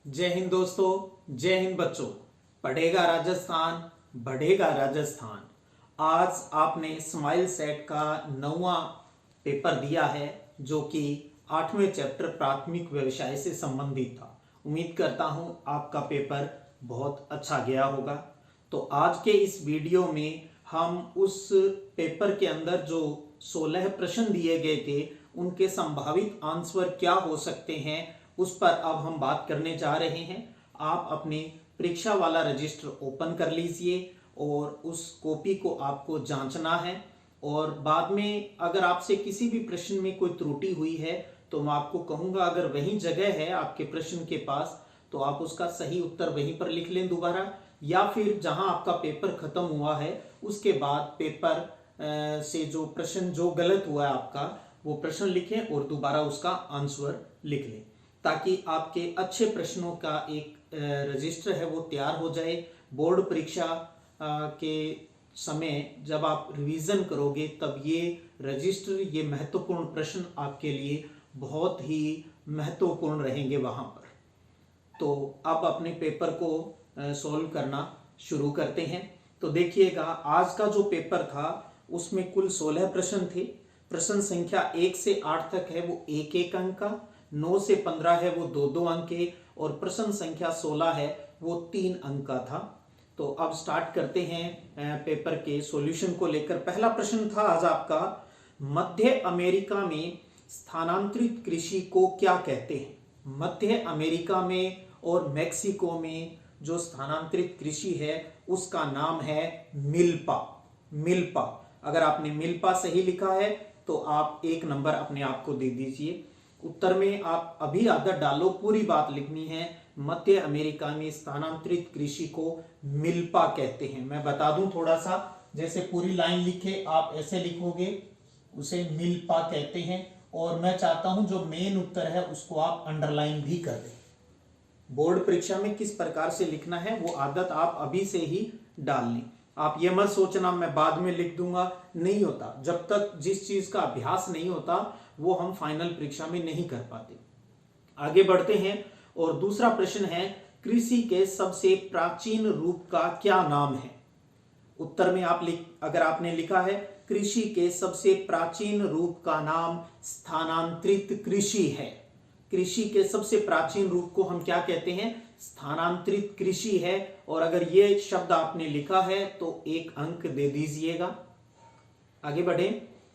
जय हिंद दोस्तों, जय हिंद बच्चों। पढ़ेगा राजस्थान, बढ़ेगा राजस्थान। आज आपने स्माइल सेट का 9वां पेपर दिया है, जो कि 8वें चैप्टर प्राथमिक व्यवसाय से संबंधित था। उम्मीद करता हूं आपका पेपर बहुत अच्छा गया होगा। तो आज के इस वीडियो में हम उस पेपर के अंदर जो 16 प्रश्न दिए गए थे, उनके संभावित आंसर क्या हो सकते हैं, उस पर अब हम बात करने जा रहे हैं। आप अपने परीक्षा वाला रजिस्टर ओपन कर लीजिए और उस कॉपी को आपको जांचना है। और बाद में अगर आपसे किसी भी प्रश्न में कोई त्रुटि हुई है तो मैं आपको कहूंगा, अगर वही जगह है आपके प्रश्न के पास तो आप उसका सही उत्तर वहीं पर लिख लें दोबारा, या फिर जहां आपका पेपर खत्म हुआ है उसके बाद पेपर से जो प्रश्न जो गलत हुआ है आपका, वो प्रश्न लिखें और दोबारा उसका आंसर लिख लें, ताकि आपके अच्छे प्रश्नों का एक रजिस्टर है वो तैयार हो जाए। बोर्ड परीक्षा के समय जब आप रिवीजन करोगे तब ये रजिस्टर, ये महत्वपूर्ण प्रश्न आपके लिए बहुत ही महत्वपूर्ण रहेंगे वहां पर। तो अब अपने पेपर को सॉल्व करना शुरू करते हैं। तो देखिएगा, आज का जो पेपर था उसमें कुल 16 प्रश्न थे। प्रश्न संख्या 1 से 8 तक है वो 1-1 अंक का, 9 से 15 है वो 2-2 अंक के, और प्रश्न संख्या 16 है वो 3 अंक का था। तो अब स्टार्ट करते हैं पेपर के सॉल्यूशन को लेकर। पहला प्रश्न था आज आपका, मध्य अमेरिका में स्थानांतरित कृषि को क्या कहते हैं। मध्य अमेरिका में और मेक्सिको में जो स्थानांतरित कृषि है उसका नाम है मिल्पा। मिल्पा। अगर आपने मिल्पा सही लिखा है तो आप 1 नंबर अपने आप को दे दीजिए। उत्तर में आप अभी आदत डालो, पूरी बात लिखनी है। मध्य अमेरिका में स्थानांतरित कृषि को मिल्पा कहते हैं। मैं बता दूं थोड़ा सा, जैसे पूरी लाइन लिखे आप ऐसे लिखोगे, उसे मिल्पा कहते हैं। और मैं चाहता हूं जो मेन उत्तर है उसको आप अंडरलाइन भी कर दें। बोर्ड परीक्षा में किस प्रकार से लिखना है वो आदत आप अभी से ही डाल लें। आप ये मत सोचना मैं बाद में लिख दूंगा, नहीं होता। जब तक जिस चीज का अभ्यास नहीं होता वो हम फाइनल परीक्षा में नहीं कर पाते। आगे बढ़ते हैं और दूसरा प्रश्न है, कृषि के सबसे प्राचीन रूप का क्या नाम है। उत्तर में आप अगर आपने लिखा है कृषि के सबसे प्राचीन रूप का नाम स्थानांतरित कृषि है। कृषि के सबसे प्राचीन रूप को हम क्या कहते हैं, स्थानांतरित कृषि है। और अगर ये शब्द आपने लिखा है तो 1 अंक दे दीजिएगा। आगे बढ़े,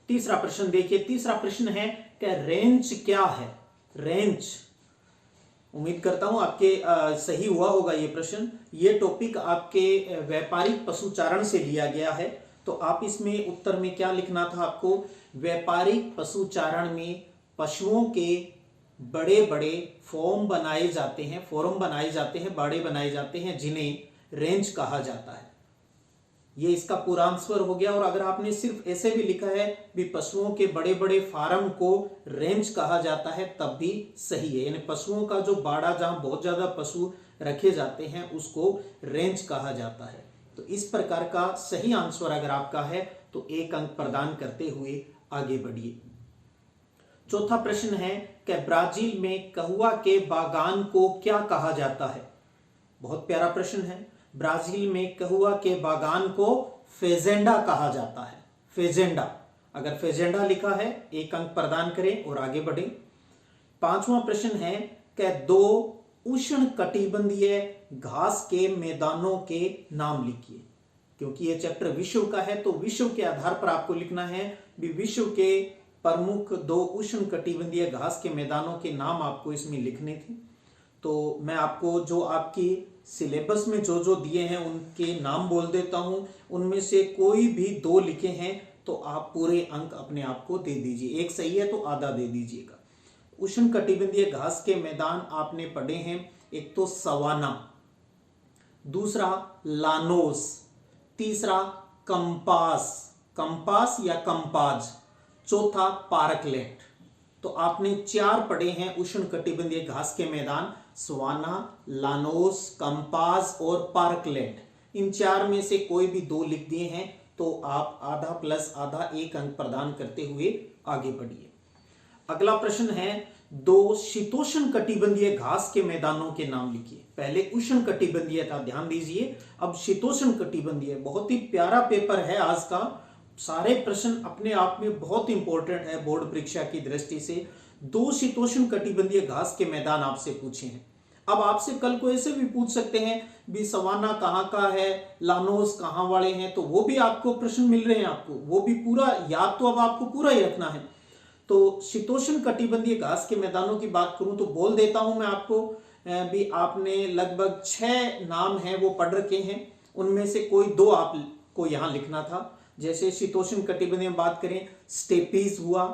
तीसरा प्रश्न देखिए। तीसरा प्रश्न है कि रेंच क्या है। रेंच, उम्मीद करता हूं आपके सही हुआ होगा ये प्रश्न। ये टॉपिक आपके व्यापारिक पशुचारण से लिया गया है। तो आप इसमें उत्तर में क्या लिखना था आपको, व्यापारिक पशुचारण में पशुओं के बड़े बड़े फॉर्म बनाए जाते हैं, बाड़े बनाए जाते हैं, जिन्हें रेंच कहा जाता है। ये इसका पूरा आंसर हो गया। और अगर आपने सिर्फ ऐसे भी लिखा है भी पशुओं के बड़े बड़े फार्म को रेंच कहा जाता है, तब भी सही है। यानी पशुओं का जो बाड़ा, जहां बहुत ज्यादा पशु रखे जाते हैं, उसको रेंच कहा जाता है। तो इस प्रकार का सही आंसर अगर आपका है तो 1 अंक प्रदान करते हुए आगे बढ़िए। चौथा प्रश्न है कि ब्राजील में कहवा के बागान को क्या कहा जाता है। बहुत प्यारा प्रश्न है। ब्राजील में कहवा के बागान को फेजेंडा कहा जाता है। फेजेंडा, अगर फेजेंडा लिखा है 1 अंक प्रदान करें और आगे बढ़े। 5वां प्रश्न है कि 2 उष्ण कटिबंधीय घास के मैदानों के नाम लिखिए। क्योंकि यह चैप्टर विश्व का है तो विश्व के आधार पर आपको लिखना है भी विश्व के प्रमुख 2 उष्ण कटिबंधीय घास के मैदानों के नाम आपको इसमें लिखने थे। तो मैं आपको जो आपकी सिलेबस में जो जो दिए हैं उनके नाम बोल देता हूं। उनमें से कोई भी 2 लिखे हैं तो आप पूरे अंक अपने आप को दे दीजिए। 1 सही है तो आधा दे दीजिएगा। उष्ण कटिबंधीय घास के मैदान आपने पढ़े हैं, एक तो सवाना, दूसरा लानोस, तीसरा कंपास या कंपाज, चौथा पार्कलैंड। तो आपने 4 पढ़े हैं उष्ण कटिबंधीय घास के मैदान, सवाना, लानोस, कंपास और पार्कलैंड। इन 4 में से कोई भी 2 लिख दिए हैं तो आप आधा प्लस आधा 1 अंक प्रदान करते हुए आगे बढ़िए। अगला प्रश्न है, दो शीतोष्ण कटिबंधीय घास के मैदानों के नाम लिखिए। पहले उष्ण कटिबंधीय था, ध्यान दीजिए, अब शीतोष्ण कटिबंधीय। बहुत ही प्यारा पेपर है आज का, सारे प्रश्न अपने आप में बहुत इंपॉर्टेंट है बोर्ड परीक्षा की दृष्टि से। दो शीतोष्ण कटिबंधीय घास के मैदान आपसे पूछे हैं। अब आपसे कल को ऐसे भी पूछ सकते हैं भी सवाना कहाँ का है, लानोस कहाँ वाले हैं, तो वो भी आपको प्रश्न मिल रहे हैं आपको, वो भी पूरा याद तो अब आपको पूरा ही रखना है। तो शीतोष्ण कटिबंधीय घास के मैदानों की बात करूं तो बोल देता हूं मैं आपको भी, आपने लगभग 6 नाम हैं वो पढ़ रखे हैं, उनमें से कोई 2 आपको यहां लिखना था। जैसे शीतोष्ण कटिबंधीय में बात करें, स्टेपीज हुआ,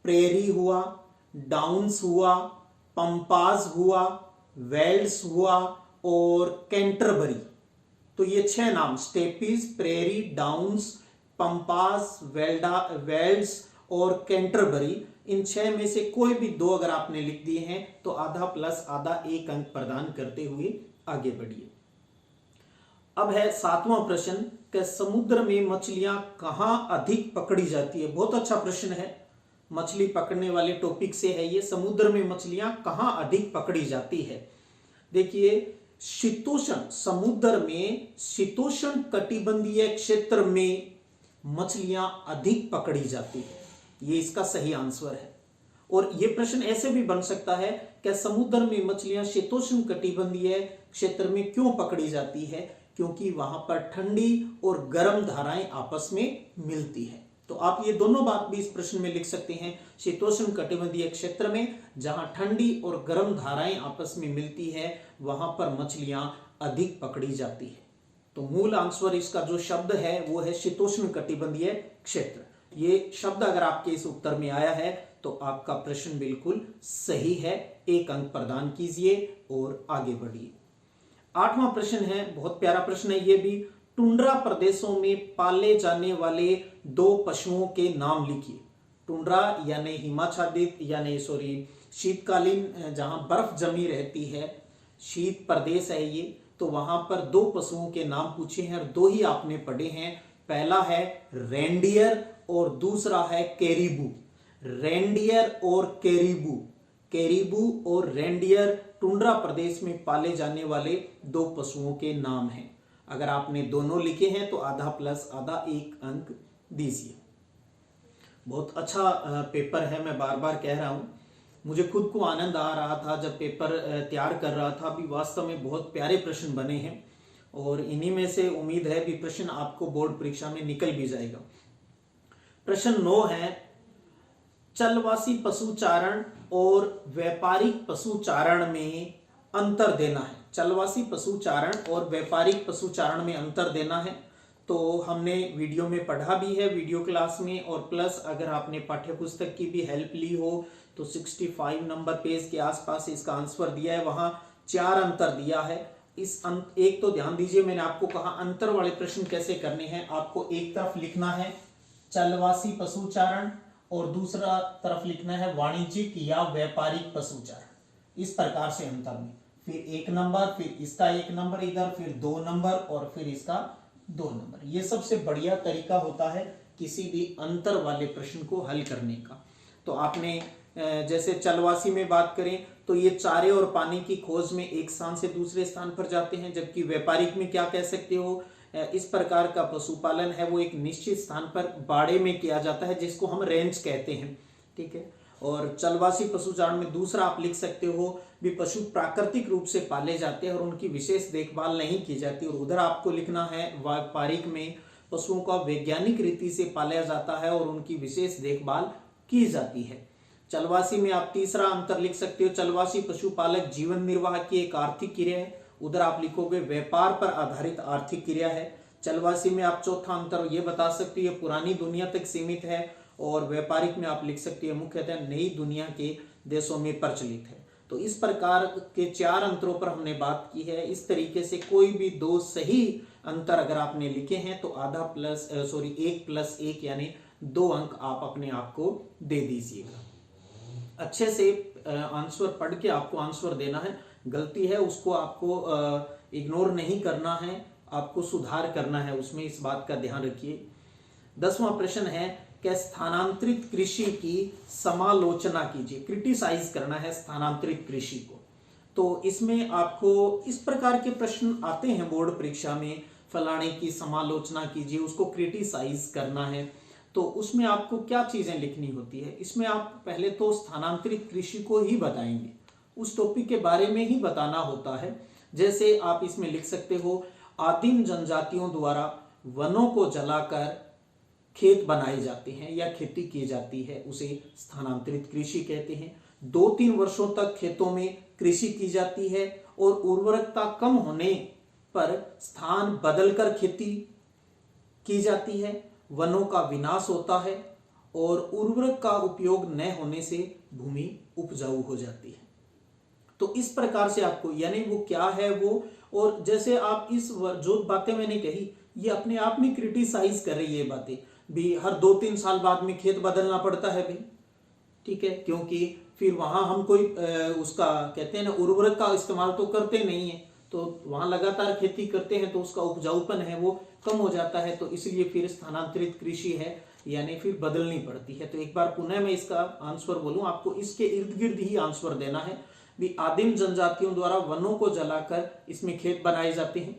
प्रेरी हुआ, डाउन्स हुआ, पंपास हुआ, वेल्ड्स हुआ और कैंटरबरी। तो ये 6 नाम, steppes, prairies, downs, pampas, velds और कैंटरबरी, इन 6 में से कोई भी 2 अगर आपने लिख दिए हैं तो आधा प्लस आधा 1 अंक प्रदान करते हुए आगे बढ़िए। अब है 7वां प्रश्न कि समुद्र में मछलियां कहां अधिक पकड़ी जाती है। बहुत अच्छा प्रश्न है, मछली पकड़ने वाले टॉपिक से है ये। समुद्र में मछलियां कहां अधिक पकड़ी जाती है। देखिए, शीतोष्ण समुद्र में शीतोष्ण कटिबंधीय क्षेत्र में मछलियां अधिक पकड़ी जाती है, ये इसका सही आंसर है। और यह प्रश्न ऐसे भी बन सकता है कि समुद्र में मछलियां शीतोष्ण कटिबंधीय क्षेत्र में क्यों पकड़ी जाती है, क्योंकि वहां पर ठंडी और गर्म धाराएं आपस में मिलती है। तो आप ये दोनों बात भी इस प्रश्न में लिख सकते हैं, शीतोष्ण कटिबंधीय क्षेत्र में जहां ठंडी और गर्म धाराएं आपस में मिलती है वहां पर मछलियां अधिक पकड़ी जाती है। तो मूल आंसर इसका जो शब्द है वो है शीतोष्ण कटिबंधीय क्षेत्र। ये शब्द अगर आपके इस उत्तर में आया है तो आपका प्रश्न बिल्कुल सही है, 1 अंक प्रदान कीजिए और आगे बढ़िए। 8वां प्रश्न है, बहुत प्यारा प्रश्न है ये भी। टुंड्रा प्रदेशों में पाले जाने वाले 2 पशुओं के नाम लिखिए। टुंड्रा यानी हिमाच्छादित शीतकालीन जहां बर्फ जमी रहती है, शीत प्रदेश है ये, तो वहां पर 2 पशुओं के नाम पूछे हैं और 2 ही आपने पढ़े हैं। पहला है रेंडियर और दूसरा है कैरिबू। रेंडियर और कैरिबू, कैरिबू और रेंडियर टुंड्रा प्रदेश में पाले जाने वाले 2 पशुओं के नाम हैं। अगर आपने दोनों लिखे हैं तो आधा प्लस आधा 1 अंक दीजिए। बहुत अच्छा पेपर है, मैं बार बार कह रहा हूं, मुझे खुद को आनंद आ रहा था जब पेपर तैयार कर रहा था। अभी वास्तव में बहुत प्यारे प्रश्न बने हैं और इन्हीं में से उम्मीद है भी प्रश्न आपको बोर्ड परीक्षा में निकल भी जाएगा। प्रश्न 9 है, चलवासी पशुचारण और व्यापारिक पशुचारण में अंतर देना है। चलवासी पशुचारण और व्यापारिक पशुचारण में अंतर देना है। तो हमने वीडियो में पढ़ा भी है वीडियो क्लास में, और प्लस अगर आपने पाठ्य पुस्तक की भी हेल्प ली हो तो 65 नंबर पेज के आसपास इसका आंसर दिया है, वहां 4 अंतर दिया है। एक तो ध्यान दीजिए, मैंने आपको कहा अंतर वाले प्रश्न कैसे करने हैं। आपको एक तरफ लिखना है चलवासी पशुचारण और दूसरा तरफ लिखना है वाणिज्यिक या व्यापारिक पशुचारण। इस प्रकार से अंतर में फिर 1 नंबर, फिर इसका 1 नंबर इधर, फिर 2 नंबर और फिर इसका 2 नंबर। ये सबसे बढ़िया तरीका होता है किसी भी अंतर वाले प्रश्न को हल करने का। तो आपने जैसे चलवासी में बात करें तो ये चारे और पानी की खोज में एक स्थान से दूसरे स्थान पर जाते हैं, जबकि व्यापारिक में क्या कह सकते हो, इस प्रकार का पशुपालन है वो एक निश्चित स्थान पर बाड़े में किया जाता है जिसको हम रेंज कहते हैं, ठीक है। और चलवासी पशुचारण में दूसरा आप लिख सकते हो भी पशु प्राकृतिक रूप से पाले जाते हैं और उनकी विशेष देखभाल नहीं की जाती। और उधर आपको लिखना है व्यापारिक में पशुओं का वैज्ञानिक रीति से पाला जाता है और उनकी विशेष देखभाल की जाती है। चलवासी में आप तीसरा अंतर लिख सकते हो, चलवासी पशुपालक जीवन निर्वाह की एक आर्थिक क्रिया है, उधर आप लिखोगे व्यापार पर आधारित आर्थिक क्रिया है। चलवासी में आप चौथा अंतर ये बता सकते हो पुरानी दुनिया तक सीमित है, और व्यापारिक में आप लिख सकते हो मुख्यतः नई दुनिया के देशों में प्रचलित है। तो इस प्रकार के 4 अंतरों पर हमने बात की है। इस तरीके से कोई भी 2 सही अंतर अगर आपने लिखे हैं तो 1 + 1 यानी 2 अंक आप अपने आप को दे दीजिएगा। अच्छे से आंसर पढ़ के आपको आंसर देना है, गलती है उसको आपको इग्नोर नहीं करना है, आपको सुधार करना है उसमें, इस बात का ध्यान रखिए। 10वां प्रश्न है कि स्थानांतरित कृषि की समालोचना कीजिए, क्रिटिसाइज करना है स्थानांतरित कृषि को। तो इसमें आपको इस प्रकार के प्रश्न आते हैं बोर्ड परीक्षा में, फलाने की समालोचना कीजिए, उसको क्रिटिसाइज करना है। तो उसमें आपको क्या चीजें लिखनी होती है, इसमें आप पहले तो स्थानांतरित कृषि को ही बताएंगे, उस टॉपिक के बारे में ही बताना होता है। जैसे आप इसमें लिख सकते हो, आदिम जनजातियों द्वारा वनों को जलाकर खेत बनाए जाते हैं या खेती की जाती है, उसे स्थानांतरित कृषि कहते हैं। 2-3 वर्षों तक खेतों में कृषि की जाती है और उर्वरकता कम होने पर स्थान बदलकर खेती की जाती है। वनों का विनाश होता है और उर्वरक का उपयोग न होने से भूमि उपजाऊ हो जाती है। तो इस प्रकार से आपको, यानी वो क्या है वो, और जैसे आप इस जो बातें मैंने कही ये अपने आप में क्रिटिसाइज कर रही है बातें भी। हर 2-3 साल बाद में खेत बदलना पड़ता है भाई, ठीक है, क्योंकि फिर वहां हम कोई उसका कहते हैं ना उर्वरक का इस्तेमाल तो करते नहीं है, तो वहां लगातार खेती करते हैं तो उसका उपजाऊपन है वो कम हो जाता है। तो इसलिए फिर स्थानांतरित कृषि है, यानी फिर बदलनी पड़ती है। तो एक बार पुनः मैं इसका आंसर बोलूं, आपको इसके इर्द गिर्द ही आंसर देना है भी। आदिम जनजातियों द्वारा वनों को जलाकर इसमें खेत बनाए जाते हैं,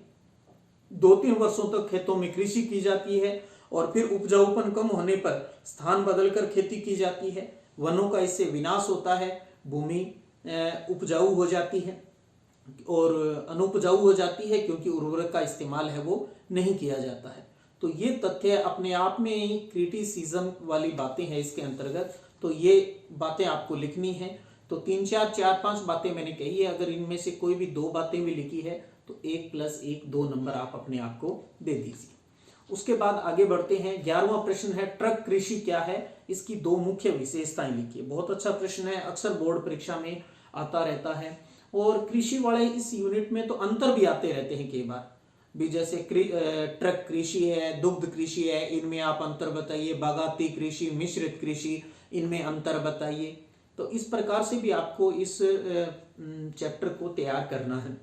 2-3 वर्षों तक खेतों में कृषि की जाती है और फिर उपजाऊपन कम होने पर स्थान बदलकर खेती की जाती है। वनों का इससे विनाश होता है, भूमि उपजाऊ हो जाती है और अनुपजाऊ हो जाती है क्योंकि उर्वरक का इस्तेमाल है वो नहीं किया जाता है। तो ये तथ्य अपने आप में ही क्रिटिसिज्म वाली बातें हैं इसके अंतर्गत, तो ये बातें आपको लिखनी है। तो 3-4-5 बातें मैंने कही है, अगर इनमें से कोई भी 2 बातें भी लिखी है तो 1+1 2 नंबर आप अपने आप को दे दीजिए। उसके बाद आगे बढ़ते हैं। 11वां प्रश्न है, ट्रक कृषि क्या है, इसकी 2 मुख्य विशेषताएं लिखिए। बहुत अच्छा प्रश्न है, अक्सर बोर्ड परीक्षा में आता रहता है और कृषि वाले इस यूनिट में तो अंतर भी आते रहते हैं कई बार भी। जैसे ट्रक कृषि है, दुग्ध कृषि है, इनमें आप अंतर बताइए, बागाती कृषि, मिश्रित कृषि, इनमें अंतर बताइए। तो इस प्रकार से भी आपको इस चैप्टर को तैयार करना है।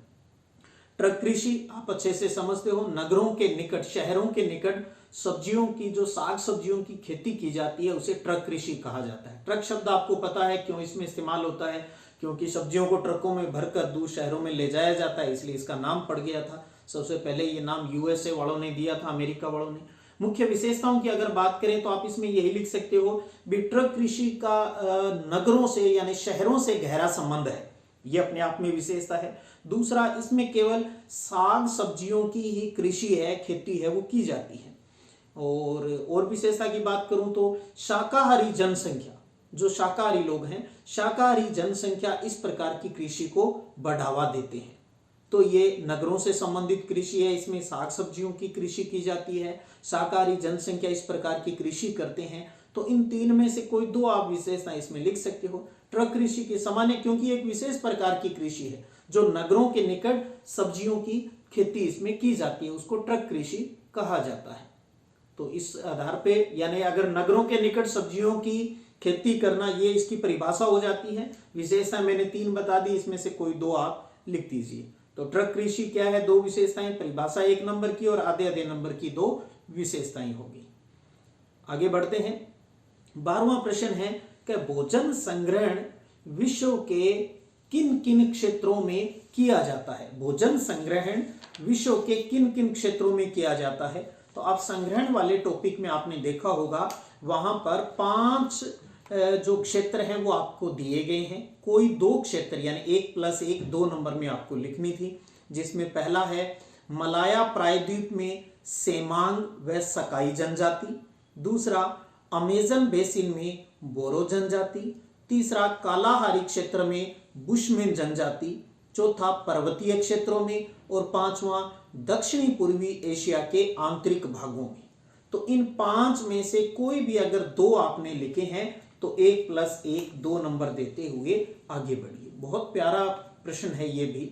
ट्रक कृषि आप अच्छे से समझते हो, नगरों के निकट, शहरों के निकट सब्जियों की, जो साग सब्जियों की खेती की जाती है उसे ट्रक कृषि कहा जाता है। ट्रक शब्द आपको पता है क्यों इसमें इस्तेमाल होता है, क्योंकि सब्जियों को ट्रकों में भरकर दूर शहरों में ले जाया जाता है, इसलिए इसका नाम पड़ गया था। सबसे पहले ये नाम यूएसए वालों ने दिया था, अमेरिका वालों ने। मुख्य विशेषताओं की अगर बात करें तो आप इसमें यही लिख सकते हो भी, ट्रक कृषि का नगरों से यानी शहरों से गहरा संबंध है, ये अपने आप में विशेषता है। दूसरा, इसमें केवल साग सब्जियों की ही कृषि है, खेती है वो की जाती है। और विशेषता की बात करूं तो शाकाहारी जनसंख्या, जो शाकाहारी लोग हैं, शाकाहारी जनसंख्या इस प्रकार की कृषि को बढ़ावा देते हैं। तो ये नगरों से संबंधित कृषि है, इसमें साग सब्जियों की कृषि की जाती है, शाकाहारी जनसंख्या इस प्रकार की कृषि करते हैं। तो इन 3 में से कोई 2 आप विशेषता इसमें लिख सकते हो। ट्रक कृषि के सामान्य, क्योंकि एक विशेष प्रकार की कृषि है जो नगरों के निकट सब्जियों की खेती इसमें की जाती है, उसको ट्रक कृषि कहा जाता है। तो इस आधार पे, यानी अगर नगरों के निकट सब्जियों की खेती करना, ये इसकी परिभाषा हो जाती है। विशेषता मैंने 3 बता दी, इसमें से कोई 2 आप लिख दीजिए। तो ट्रक कृषि क्या है, 2 विशेषताएं, परिभाषा 1 नंबर की और आधे नंबर की 2 विशेषताएं होगी। आगे बढ़ते हैं। 12वां प्रश्न है कि भोजन संग्रहण विश्व के किन किन क्षेत्रों में किया जाता है। भोजन संग्रहण विश्व के किन किन क्षेत्रों में किया जाता है। तो आप संग्रहण वाले टॉपिक में आपने देखा होगा, वहां पर 5 जो क्षेत्र हैं वो आपको दिए गए हैं। कोई 2 क्षेत्र, यानी 1+1 2 नंबर में आपको लिखनी थी, जिसमें पहला है मलाया प्रायद्वीप में सेमांग व सकाई जनजाति, दूसरा अमेजन बेसिन में बोरो जनजाति, तीसरा कालाहारी क्षेत्र में बुशमैन जनजाति, चौथा पर्वतीय क्षेत्रों में और 5वां दक्षिणी पूर्वी एशिया के आंतरिक भागों में। तो इन 5 में से कोई भी अगर 2 आपने लिखे हैं तो 1+1 2 नंबर देते हुए आगे बढ़िए। बहुत प्यारा प्रश्न है ये भी।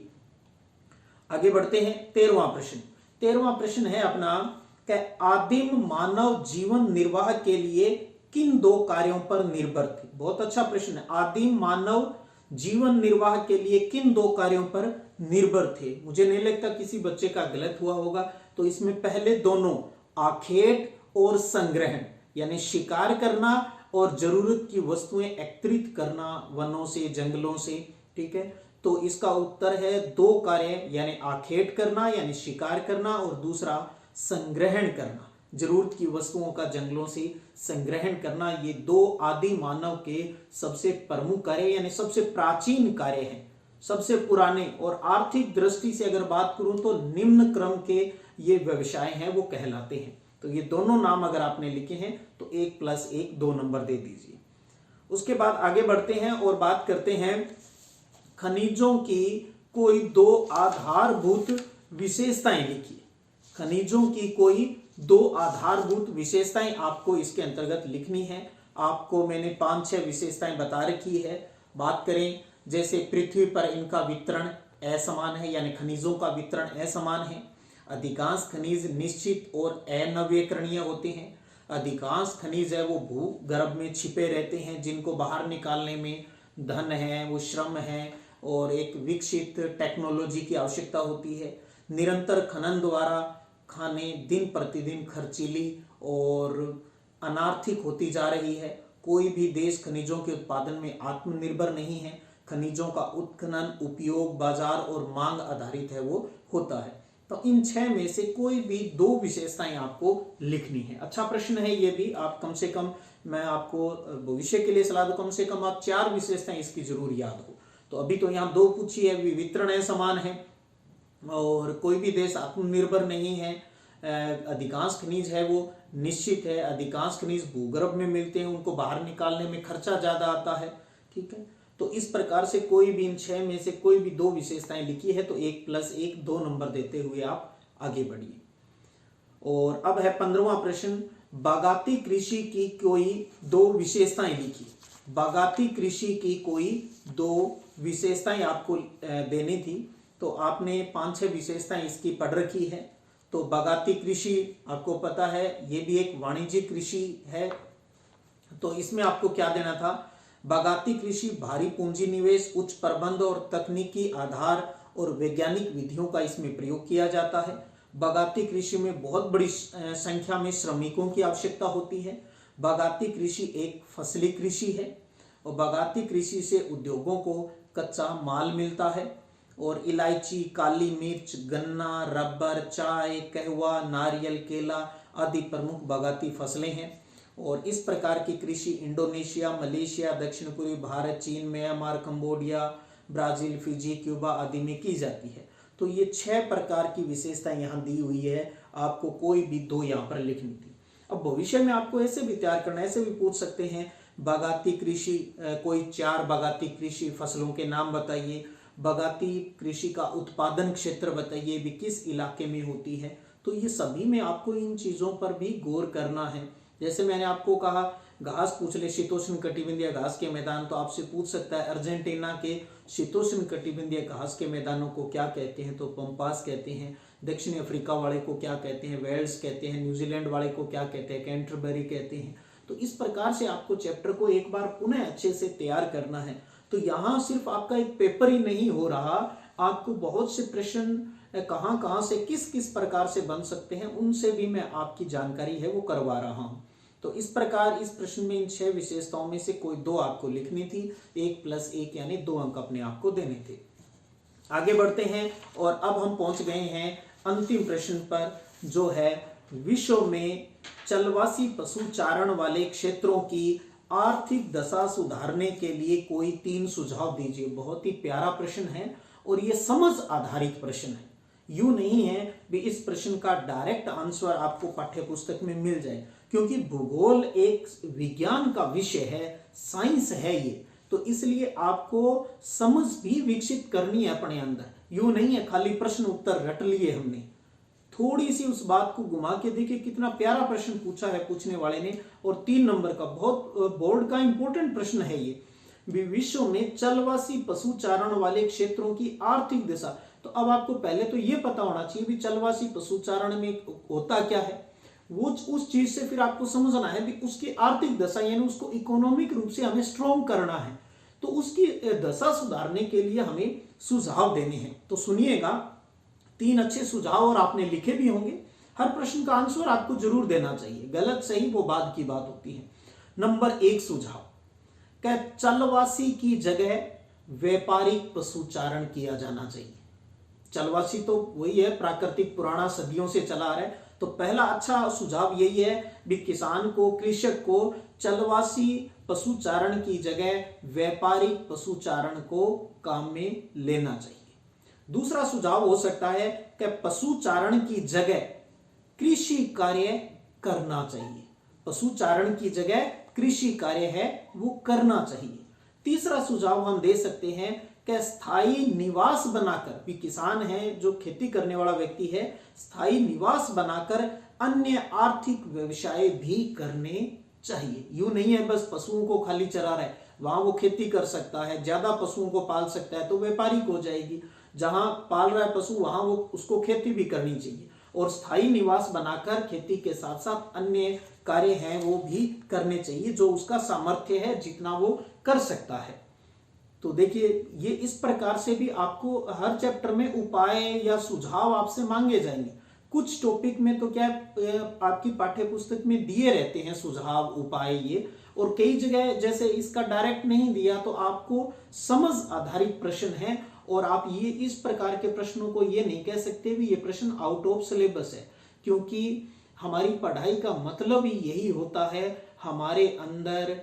आगे बढ़ते हैं। 13वां प्रश्न। 13वां प्रश्न है अपना कि आदिम मानव जीवन निर्वाह के लिए किन 2 कार्यों पर निर्भर थे। बहुत अच्छा प्रश्न है। आदिम मानव जीवन निर्वाह के लिए किन 2 कार्यों पर निर्भर थे। मुझे नहीं लगता किसी बच्चे का गलत हुआ होगा। तो इसमें पहले दोनों, आखेट और संग्रहण, यानी शिकार करना और जरूरत की वस्तुएं एकत्रित करना वनों से, जंगलों से। ठीक है, तो इसका उत्तर है दो कार्य, यानी आखेट करना यानी शिकार करना और दूसरा संग्रहण करना, जरूरत की वस्तुओं का जंगलों से संग्रहण करना। ये दो आदि मानव के सबसे प्रमुख कार्य यानी सबसे प्राचीन कार्य हैं, सबसे पुराने, और आर्थिक दृष्टि से अगर बात करूं तो निम्न क्रम के ये व्यवसाय हैं वो कहलाते हैं। तो ये दोनों नाम अगर आपने लिखे हैं तो 1+1 2 नंबर दे दीजिए। उसके बाद आगे बढ़ते हैं और बात करते हैं खनिजों की कोई दो आधारभूत विशेषताएं लिखिए। खनिजों की कोई दो आधारभूत विशेषताएं आपको इसके अंतर्गत लिखनी है। आपको मैंने 5-6 विशेषताएं बता रखी है। बात करें जैसे पृथ्वी पर इनका वितरण असमान है, यानी खनिजों का वितरण असमान है। अधिकांश खनिज निश्चित और अनवीकरणीय होते हैं। अधिकांश खनिज है वो भूगर्भ में छिपे रहते हैं, जिनको बाहर निकालने में धन है, वो श्रम है और एक विकसित टेक्नोलॉजी की आवश्यकता होती है। निरंतर खनन द्वारा खाने दिन प्रतिदिन खर्चीली और अनार्थिक होती जा रही है। कोई भी देश खनिजों के उत्पादन में आत्मनिर्भर नहीं है। खनिजों का उत्खनन, उपयोग, बाजार और मांग आधारित है वो होता है। तो इन 6 में से कोई भी 2 विशेषताएं आपको लिखनी है। अच्छा प्रश्न है ये भी, आप कम से कम, मैं आपको भविष्य के लिए सलाह दूं, कम से कम आप 4 विशेषताएं इसकी जरूर याद हो। तो अभी तो यहाँ 2 पूछी है, वितरण है समान है और कोई भी देश आत्मनिर्भर नहीं है। अधिकांश खनिज है वो निश्चित है। अधिकांश खनिज भूगर्भ में मिलते हैं, उनको बाहर निकालने में खर्चा ज्यादा आता है। ठीक है, तो इस प्रकार से कोई भी इन 6 में से कोई भी 2 विशेषताएं लिखी है तो 1+1 2 नंबर देते हुए आप आगे बढ़िए। और अब है 15वां प्रश्न, बागाती कृषि की कोई 2 विशेषताएं लिखिए। बागाती कृषि की कोई 2 विशेषताएं आपको देनी थी, तो आपने 5-6 विशेषताएं इसकी पढ़ रखी है। तो बागाती कृषि आपको पता है ये भी एक वाणिज्यिक कृषि है। तो इसमें आपको क्या देना था, बागाती कृषि भारी पूंजी निवेश, उच्च प्रबंध और तकनीकी आधार और वैज्ञानिक विधियों का इसमें प्रयोग किया जाता है। बागाती कृषि में बहुत बड़ी संख्या में श्रमिकों की आवश्यकता होती है। बागाती कृषि एक फसली कृषि है और बागाती कृषि से उद्योगों को कच्चा माल मिलता है और इलायची, काली मिर्च, गन्ना, रबर, चाय, कहवा, नारियल, केला आदि प्रमुख बागाती फसलें हैं। और इस प्रकार की कृषि इंडोनेशिया, मलेशिया, दक्षिण पूर्वी भारत, चीन, Myanmar, Cambodia, Brazil, Fiji, Cuba आदि में की जाती है। तो ये 6 प्रकार की विशेषताएं यहाँ दी हुई है, आपको कोई भी 2 यहाँ पर लिखनी थी। अब भविष्य में आपको ऐसे भी तैयार करना, ऐसे भी पूछ सकते हैं बागाती कृषि, कोई 4 बागाती कृषि फसलों के नाम बताइए। बागाती कृषि का उत्पादन क्षेत्र बताइए भी किस इलाके में होती है। तो ये सभी में आपको इन चीजों पर भी गौर करना है। जैसे मैंने आपको कहा घास पूछ ले, शीतोष्ण कटिबंधीय घास के मैदान, तो आपसे पूछ सकता है अर्जेंटीना के शीतोष्ण कटिबंधीय घास के मैदानों को क्या कहते हैं, तो पंपास कहते हैं। दक्षिण अफ्रीका वाले को क्या कहते हैं, वेल्स कहते हैं। न्यूजीलैंड वाले को क्या कहते हैं, कैंटरबरी कहते हैं। तो इस प्रकार से आपको चैप्टर को एक बार पुनः अच्छे से तैयार करना है। तो यहाँ सिर्फ आपका एक पेपर ही नहीं हो रहा, आपको बहुत से प्रश्न कहाँ से किस किस प्रकार से बन सकते हैं उनसे भी मैं आपकी जानकारी है वो करवा रहा हूँ। तो इस प्रकार इस प्रश्न में इन 6 विशेषताओं में से कोई 2 आपको लिखनी थी। 1+1 यानी 2 अंक अपने आप को देने थे। आगे बढ़ते हैं और अब हम पहुंच गए हैं अंतिम प्रश्न पर, जो है विश्व में चलवासी पशु चारण वाले क्षेत्रों की आर्थिक दशा सुधारने के लिए कोई 3 सुझाव दीजिए। बहुत ही प्यारा प्रश्न है और ये समझ आधारित प्रश्न है। यूं नहीं है भी इस प्रश्न का डायरेक्ट आंसर आपको पाठ्य पुस्तक में मिल जाए, क्योंकि भूगोल एक विज्ञान का विषय है, साइंस है ये, तो इसलिए आपको समझ भी विकसित करनी है अपने अंदर। यूं नहीं है खाली प्रश्न उत्तर रट लिए हमने, थोड़ी सी उस बात को घुमा के देखिए कितना प्यारा प्रश्न पूछा है पूछने वाले ने। और 3 नंबर का बहुत बोर्ड का इंपॉर्टेंट प्रश्न है ये, विश्व में चलवासी पशु चारण वाले क्षेत्रों की आर्थिक दशा। तो अब आपको पहले तो ये पता होना चाहिए भी चलवासी पशु चारण में होता क्या है, वो उस चीज से फिर आपको समझना है भी उसकी आर्थिक दशा, यानी उसको इकोनॉमिक रूप से हमें स्ट्रॉन्ग करना है। तो उसकी दशा सुधारने के लिए हमें सुझाव देने हैं। तो सुनिएगा, 3 अच्छे सुझाव और आपने लिखे भी होंगे। हर प्रश्न का आंसर आपको जरूर देना चाहिए, गलत सही वो बाद की बात होती है। नंबर 1 सुझाव, क्या चलवासी की जगह व्यापारिक पशुचारण किया जाना चाहिए। चलवासी तो वही है, प्राकृतिक पुराना सदियों से चला आ रहा है। तो पहला अच्छा सुझाव यही है भी किसान को, कृषक को चलवासी पशुचारण की जगह व्यापारिक पशुचारण को काम में लेना चाहिए। दूसरा सुझाव हो सकता है कि पशुचारण की जगह कृषि कार्य करना चाहिए। पशुचारण की जगह कृषि कार्य है वो करना चाहिए। तीसरा सुझाव हम दे सकते हैं कि स्थायी निवास बनाकर, भी किसान है जो खेती करने वाला व्यक्ति है, स्थायी निवास बनाकर अन्य आर्थिक व्यवसाय भी करने चाहिए। यूं नहीं है बस पशुओं को खाली चरा रहा है, वहां वो खेती कर सकता है, ज्यादा पशुओं को पाल सकता है तो व्यापारिक हो जाएगी। जहां पाल रहा है पशु वहां वो उसको खेती भी करनी चाहिए, और स्थायी निवास बनाकर खेती के साथ साथ अन्य कार्य हैं वो भी करने चाहिए, जो उसका सामर्थ्य है जितना वो कर सकता है। तो देखिए ये इस प्रकार से भी आपको हर चैप्टर में उपाय या सुझाव आपसे मांगे जाएंगे। कुछ टॉपिक में तो क्या आपकी पाठ्य पुस्तक में दिए रहते हैं सुझाव उपाय ये, और कई जगह जैसे इसका डायरेक्ट नहीं दिया तो आपको समझ आधारित प्रश्न है, और आप ये इस प्रकार के प्रश्नों को ये नहीं कह सकते भी ये प्रश्न आउट ऑफ सिलेबस है, क्योंकि हमारी पढ़ाई का मतलब ही यही होता है हमारे अंदर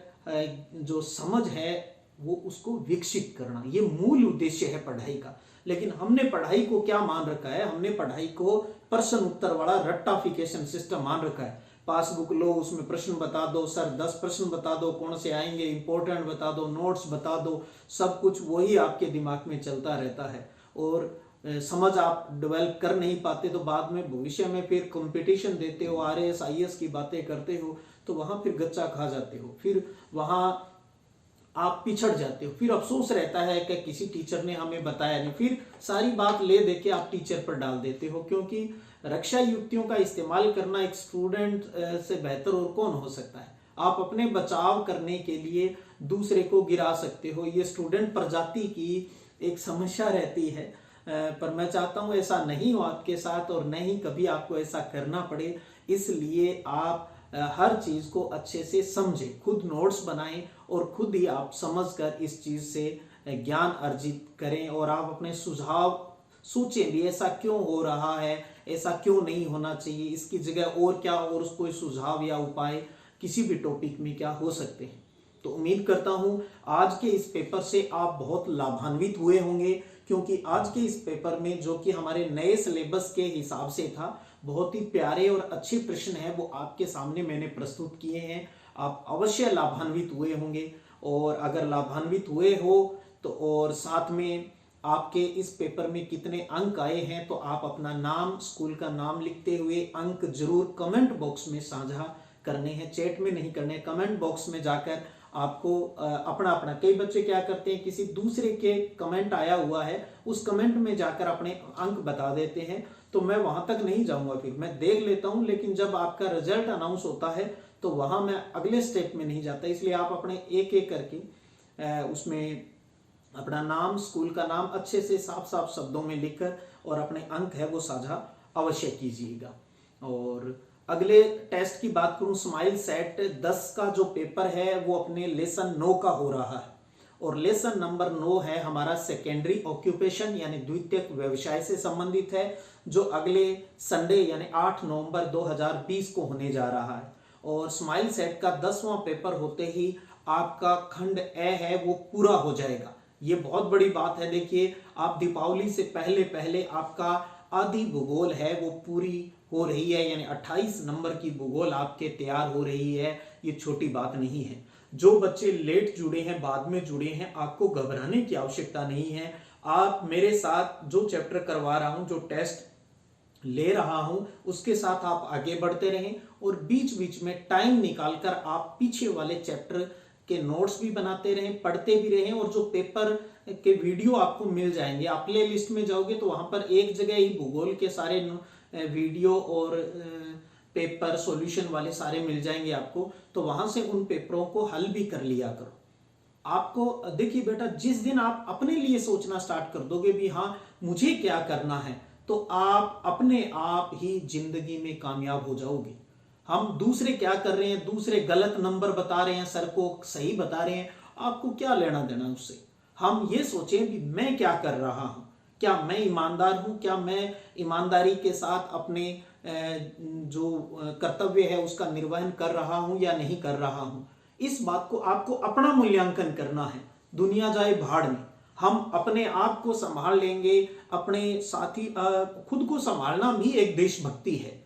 जो समझ है वो उसको विकसित करना, ये मूल उद्देश्य है पढ़ाई का। लेकिन हमने पढ़ाई को क्या मान रखा है, हमने पढ़ाई को प्रश्न उत्तर वाला रट्टाफिकेशन सिस्टम मान रखा है। पासबुक लो, उसमें प्रश्न बता दो, सर 10 प्रश्न बता दो, कौन से आएंगे, इंपॉर्टेंट बता दो, नोट्स बता दो, सब कुछ वही आपके दिमाग में चलता रहता है, और समझ आप डेवलप कर नहीं पाते। तो बाद में भविष्य में फिर कंपटीशन देते हो, RAS IAS की बातें करते हो, तो वहां फिर गच्चा खा जाते हो, फिर वहां आप पिछड़ जाते हो, फिर अफसोस रहता है कि किसी टीचर ने हमें बताया नहीं, फिर सारी बात ले दे के आप टीचर पर डाल देते हो। क्योंकि रक्षा युक्तियों का इस्तेमाल करना एक स्टूडेंट से बेहतर और कौन हो सकता है। आप अपने बचाव करने के लिए दूसरे को गिरा सकते हो, ये स्टूडेंट प्रजाति की एक समस्या रहती है, पर मैं चाहता हूं ऐसा नहीं हो आपके साथ, और न ही कभी आपको ऐसा करना पड़े। इसलिए आप हर चीज को अच्छे से समझें, खुद नोट्स बनाएं और खुद ही आप समझकर इस चीज से ज्ञान अर्जित करें, और आप अपने सुझाव सोचें भी ऐसा क्यों हो रहा है, ऐसा क्यों नहीं होना चाहिए, इसकी जगह और क्या, और कोई सुझाव या उपाय किसी भी टॉपिक में क्या हो सकते हैं। तो उम्मीद करता हूं आज के इस पेपर से आप बहुत लाभान्वित हुए होंगे, क्योंकि आज के इस पेपर में जो कि हमारे नए सिलेबस के हिसाब से था, बहुत ही प्यारे और अच्छे प्रश्न हैं वो आपके सामने मैंने प्रस्तुत किए हैं। आप अवश्य लाभान्वित हुए होंगे, और अगर लाभान्वित हुए हो तो और साथ में आपके इस पेपर में कितने अंक आए हैं, तो आप अपना नाम, स्कूल का नाम लिखते हुए अंक जरूर कमेंट बॉक्स में साझा करने हैं, चैट में नहीं करने, कमेंट बॉक्स में जाकर आपको अपना अपना, कई बच्चे क्या करते हैं किसी दूसरे के कमेंट आया हुआ है उस कमेंट में जाकर अपने अंक बता देते हैं, तो मैं वहां तक नहीं जाऊंगा, फिर मैं देख लेता हूं, लेकिन जब आपका रिजल्ट अनाउंस होता है तो वहां मैं अगले स्टेप में नहीं जाता। इसलिए आप अपने एक एक करके उसमें अपना नाम, स्कूल का नाम अच्छे से साफ साफ शब्दों में लिखकर और अपने अंक है वो साझा अवश्य कीजिएगा। और अगले टेस्ट की बात करूं, स्माइल सेट 10 का जो पेपर है वो अपने लेसन 9 का हो रहा है, और लेसन नंबर 9 है हमारा सेकेंडरी ऑक्यूपेशन यानी द्वितीयक व्यवसाय से संबंधित है, जो अगले संडे यानी 8 नवंबर 2020 को होने जा रहा है। और स्माइल सेट का 10वां पेपर होते ही आपका खंड ए है वो पूरा हो जाएगा। ये बहुत बड़ी बात है। देखिए आप दीपावली से पहले पहले आपका आधी भूगोल है वो पूरी हो रही है, यानी 28 नंबर की भूगोल आपके तैयार हो रही है। ये छोटी बात नहीं है। जो बच्चे लेट जुड़े हैं, बाद में जुड़े हैं, आपको घबराने की आवश्यकता नहीं है। आप मेरे साथ जो चैप्टर करवा रहा हूं, जो टेस्ट ले रहा हूं, उसके साथ आप आगे बढ़ते रहें, और बीच बीच में टाइम निकालकर आप पीछे वाले चैप्टर के नोट्स भी बनाते रहें, पढ़ते भी रहें, और जो पेपर के वीडियो आपको मिल जाएंगे, आप प्ले लिस्ट में जाओगे तो वहां पर एक जगह ही भूगोल के सारे वीडियो और पेपर सॉल्यूशन वाले सारे मिल जाएंगे आपको, तो वहां से उन पेपरों को हल भी कर लिया करो। आपको देखिए बेटा, जिस दिन आप अपने लिए सोचना स्टार्ट कर दोगे भी हाँ मुझे क्या करना है, तो आप अपने आप ही जिंदगी में कामयाब हो जाओगे। हम दूसरे क्या कर रहे हैं, दूसरे गलत नंबर बता रहे हैं, सर को सही बता रहे हैं, आपको क्या लेना देना उससे। हम ये सोचें कि मैं क्या कर रहा हूं, क्या मैं ईमानदार हूं, क्या मैं ईमानदारी के साथ अपने जो कर्तव्य है उसका निर्वहन कर रहा हूं या नहीं कर रहा हूं। इस बात को आपको अपना मूल्यांकन करना है। दुनिया जाए भाड़ में, हम अपने आप को संभाल लेंगे। अपने साथी खुद को संभालना भी एक देशभक्ति है।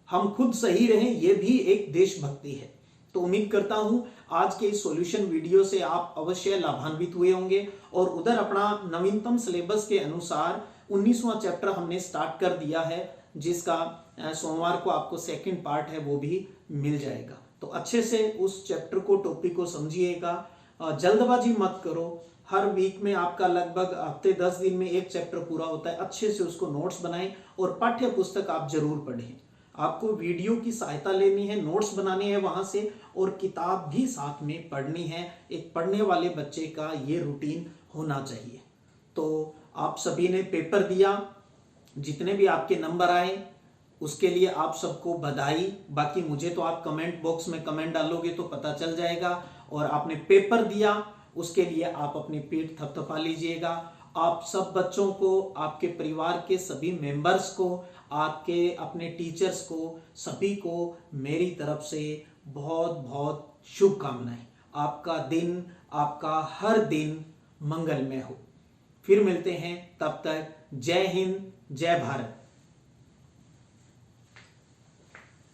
हम खुद सही रहें, यह भी एक देशभक्ति है। तो उम्मीद करता हूं आज के इस सॉल्यूशन वीडियो से आप अवश्य लाभान्वित हुए होंगे और उधर अपना नवीनतम सिलेबस के अनुसार 19वां चैप्टर हमने स्टार्ट कर दिया है, जिसका सोमवार को आपको सेकंड पार्ट है वो भी मिल जाएगा। तो अच्छे से उस चैप्टर को, टॉपिक को समझिएगा, जल्दबाजी मत करो। हर वीक में आपका लगभग हफ्ते 10 दिन में एक चैप्टर पूरा होता है। अच्छे से उसको नोट्स बनाएं और पाठ्य पुस्तक आप जरूर पढ़ें। आपको वीडियो की सहायता लेनी है, नोट्स बनाने हैं वहां से, और किताब भी साथ में पढ़नी है। एक पढ़ने वाले बच्चे का ये रूटीन होना चाहिए। तो आप सभी ने पेपर दिया, जितने भी आपके नंबर आए उसके लिए आप सबको बधाई। बाकी मुझे तो आप कमेंट बॉक्स में कमेंट डालोगे तो पता चल जाएगा। और आपने पेपर दिया उसके लिए आप अपनी पीठ थपथपा लीजिएगा। आप सब बच्चों को, आपके परिवार के सभी मेंबर्स को, आपके अपने टीचर्स को, सभी को मेरी तरफ से बहुत बहुत शुभकामनाएं। आपका दिन, आपका हर दिन मंगलमय हो। फिर मिलते हैं, तब तक जय हिंद, जय भारत।